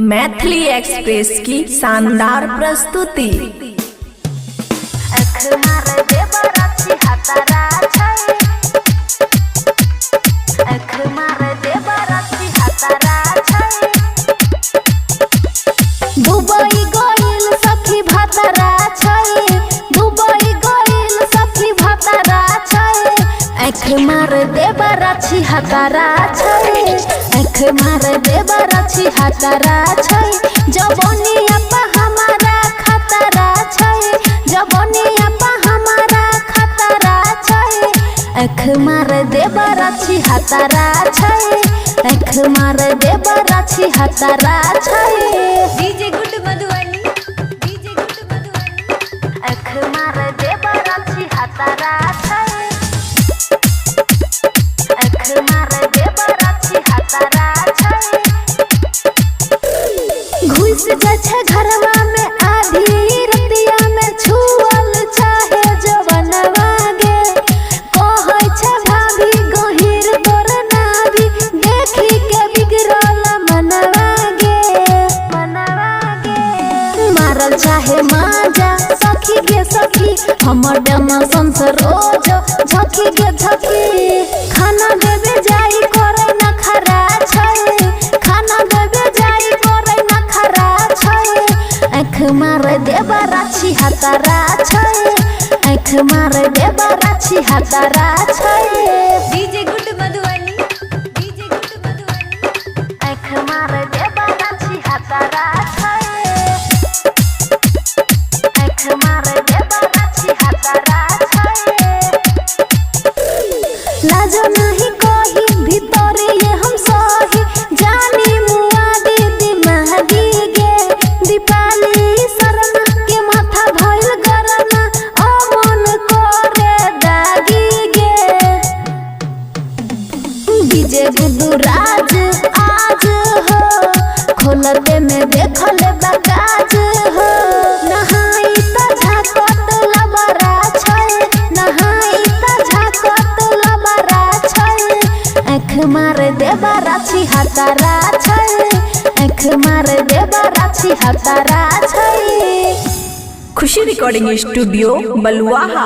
Maithili express की शानदार प्रस्तुति। दुबई गइल सखी भातरा छै, दुबई गइल सखी भातरा छै, आँख मार देबर अछि हतारा छै, आँख मार देबर अछि हतारा छै, जवनिया पे हमारा खतरा छै, जवनिया पे हमारा खतरा छै, आँख मार देबर अछि हतारा छै, आँख मार देबर अछि हतारा छै। DJ good Madhubani, DJ good Madhubani, आँख मार देबर अछि हतारा छै, आँख मार देबर अछि हतारा छै, घुस जाइ छै घरवा में आधी रतिया में छुअल चाहे जवनवा गे, कहै छै भाभी गहिर तोर नाभी, देखी के बिगड़ल मनवा गे, मारल चाहे माजा सखी गे सखी, हमर डमसन से रोज झकी गे झकी, खाना देवे जाई करे नखरा छै, खाना देवे जाई करे नखरा छै, आँख मार देबर अछि हतारा छै, आँख मार देबर अछि हतारा छै। DJ good Madhubani, DJ good Madhubani, आँख मार देबर अछि हतारा छै, आँख मार देबर अछि हतारा छै, लाज नहीं कही भीतर ये हम सही, जानी मुआ दीदी महदी गे, दीपाली शर्मा के माथा भइल गरमा, अमन करे दागी गे, डीजे गुड्डू राज आज हो, खोलते में देखल बगाज हो, नहाई त झाकत लबरा छै, नहाई त झाकत लबरा छै, आँख मार देबर अछि हतारा छै, आँख मार देबर अछि हतारा छै। खुशी रिकॉर्डिंग स्टूडियो बलुआहा।